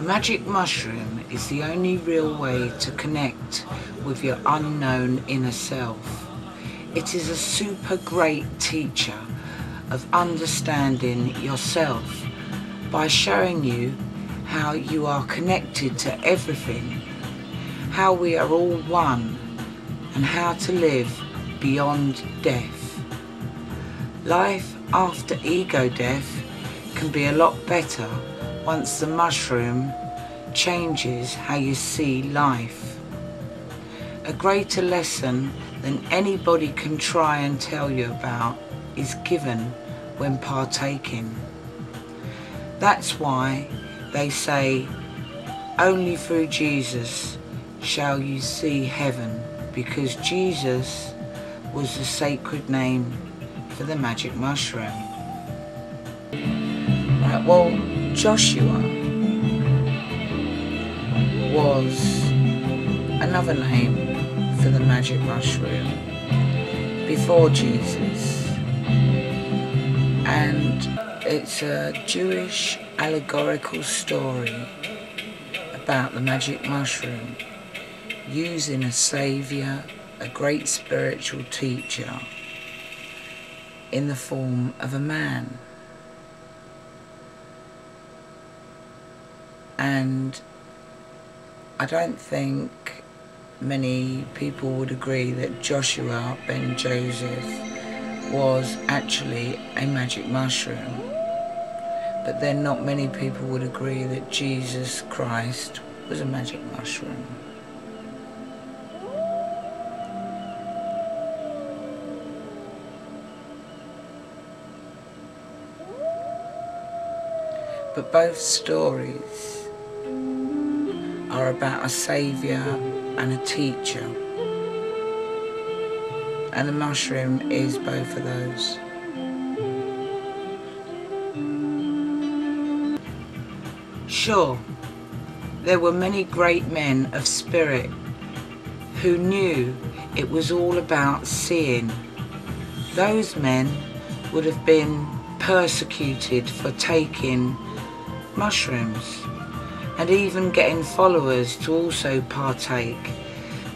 The magic mushroom is the only real way to connect with your unknown inner self. It is a super great teacher of understanding yourself by showing you how you are connected to everything, how we are all one, and how to live beyond death. Life after ego death can be a lot better once the mushroom changes how you see life. A greater lesson than anybody can try and tell you about is given when partaking. That's why they say only through Jesus shall you see heaven, because Jesus was the sacred name for the magic mushroom. Right, well, Joshua was another name for the magic mushroom before Jesus, and it's a Jewish allegorical story about the magic mushroom using a saviour, a great spiritual teacher, in the form of a man. And I don't think many people would agree that Joshua ben Joseph was actually a magic mushroom. But then not many people would agree that Jesus Christ was a magic mushroom. But both stories are about a saviour and a teacher, and the mushroom is both of those. Sure, there were many great men of spirit who knew it was all about seeing. Those men would have been persecuted for taking mushrooms, and even getting followers to also partake.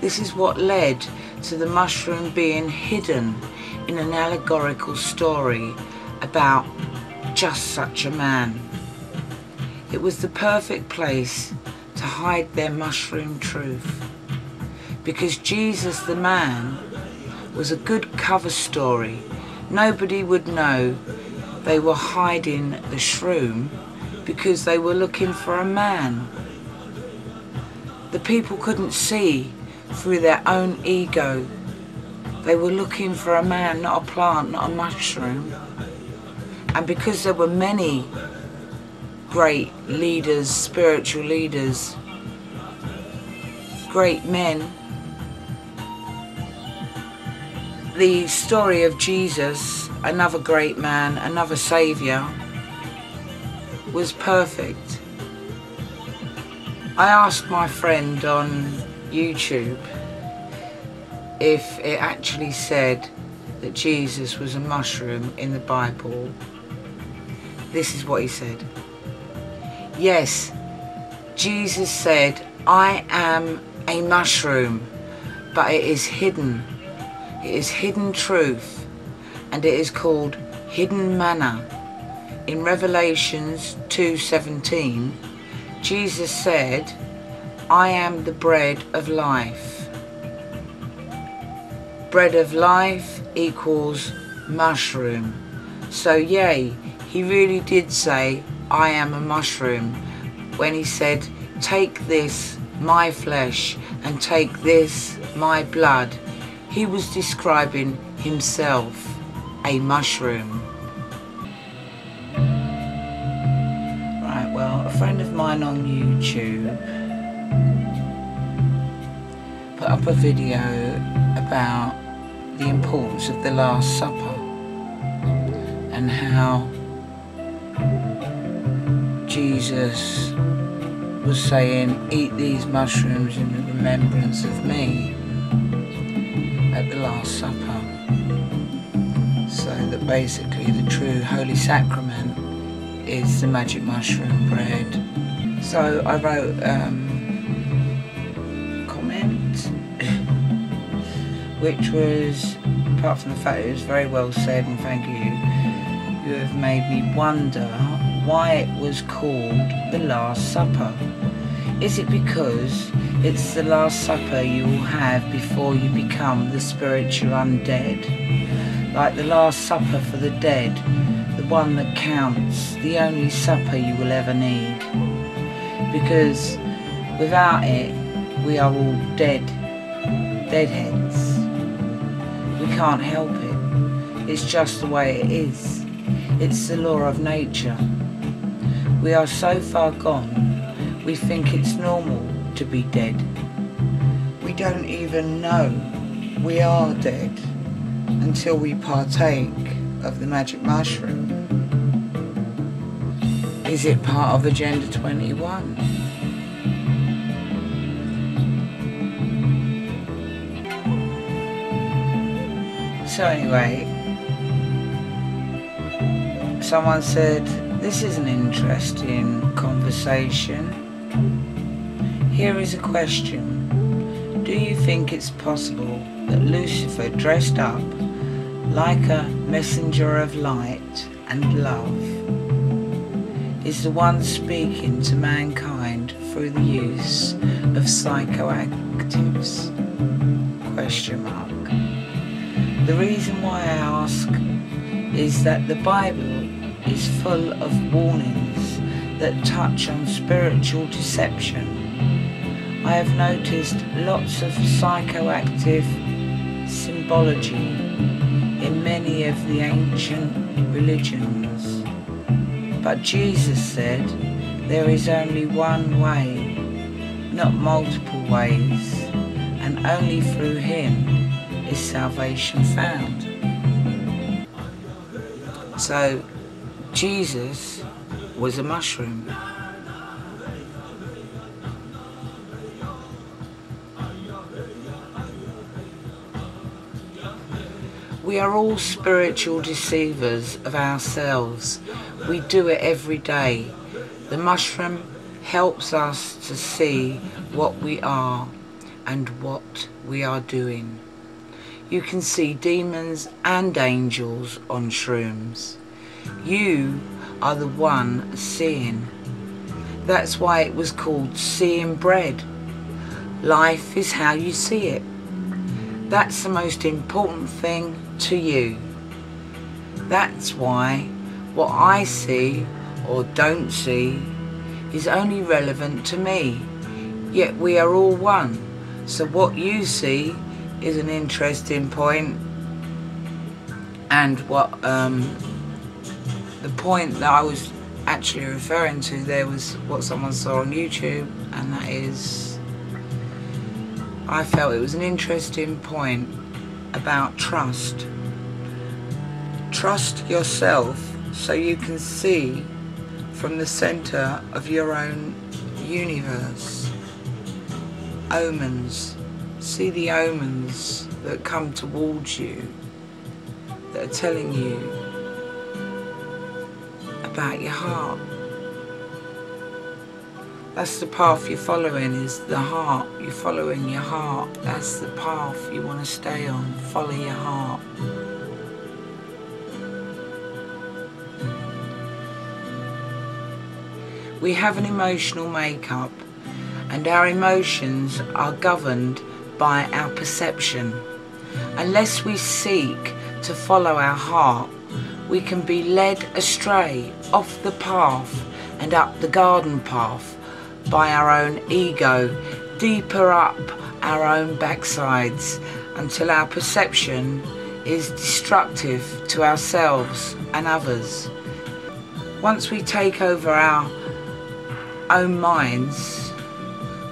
This is what led to the mushroom being hidden in an allegorical story about just such a man. It was the perfect place to hide their mushroom truth, because Jesus the man was a good cover story. Nobody would know they were hiding the shroom because they were looking for a man. The people couldn't see through their own ego. They were looking for a man, not a plant, not a mushroom. And because there were many great leaders, spiritual leaders, great men, the story of Jesus, another great man, another saviour, was perfect. I asked my friend on YouTube if it actually said that Jesus was a mushroom in the Bible. This is what he said. Yes, Jesus said, I am a mushroom, but it is hidden. It is hidden truth, and it is called hidden manna. In Revelations 2:17, Jesus said, I am the bread of life. Bread of life equals mushroom. So yay, he really did say, I am a mushroom, when he said, take this, my flesh, and take this, my blood. He was describing himself, a mushroom. Right, well, a friend of mine on YouTube put up a video about the importance of the Last Supper and how Jesus was saying, eat these mushrooms in remembrance of me at the Last Supper. So that basically the true Holy Sacrament is the magic mushroom bread. So I wrote comment, which was, apart from the fact it was very well said and thank you, you have made me wonder why it was called the Last Supper. Is it because it's the Last Supper you will have before you become the spiritual undead? Like the Last Supper for the dead, the one that counts, the only supper you will ever need. Because without it, we are all deadheads. We can't help it. It's just the way it is. It's the law of nature. We are so far gone, we think it's normal to be dead. We don't even know we are dead until we partake of the magic mushroom. Is it part of Agenda 21? So anyway, someone said, this is an interesting conversation. Here is a question. Do you think it's possible that Lucifer dressed up like a messenger of light and love is the one speaking to mankind through the use of psychoactives? Question mark. The reason why I ask is that the Bible is full of warnings that touch on spiritual deception. I have noticed lots of psychoactive symbology in many of the ancient religions. But Jesus said there is only one way, not multiple ways, and only through him is salvation found. So Jesus was a mushroom. We are all spiritual deceivers of ourselves. We do it every day. The mushroom helps us to see what we are and what we are doing. You can see demons and angels on shrooms. You are the one seeing. That's why it was called seeing bread. Life is how you see it. That's the most important thing to you. That's why what I see or don't see is only relevant to me. Yet we are all one. So what you see is an interesting point, and what the point that I was actually referring to there was what someone saw on YouTube, and that is, I felt it was an interesting point about trust. Trust yourself so you can see from the center of your own universe. Omens. See the omens that come towards you, that are telling you about your heart. That's the path you're following, is the heart. You're following your heart. That's the path you want to stay on. Follow your heart. We have an emotional makeup, and our emotions are governed by our perception. Unless we seek to follow our heart, we can be led astray off the path and up the garden path by our own ego, deeper up our own backsides, until our perception is destructive to ourselves and others. Once we take over our own minds,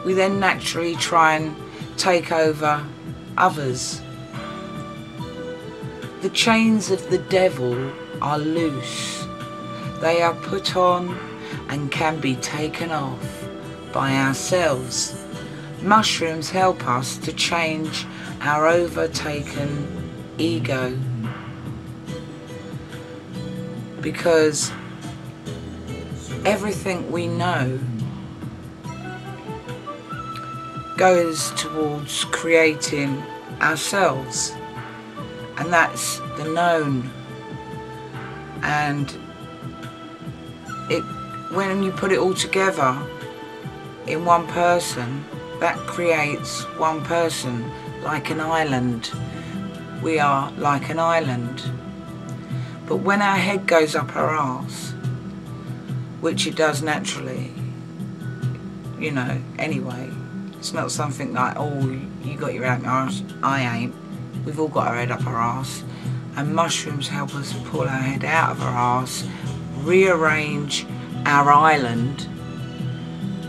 we then naturally try and take over others. The chains of the devil are loose. They are put on and can be taken off by ourselves. Mushrooms help us to change our overtaken ego, because everything we know goes towards creating ourselves, and that's the known. And when you put it all together in one person, that creates one person, like an island. We are like an island. But when our head goes up our arse, which it does naturally, you know, anyway, it's not something like, oh, you got your head up your arse, I ain't. We've all got our head up our arse. And mushrooms help us pull our head out of our arse, rearrange our island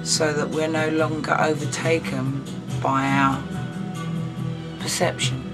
so that we're no longer overtaken by our perception.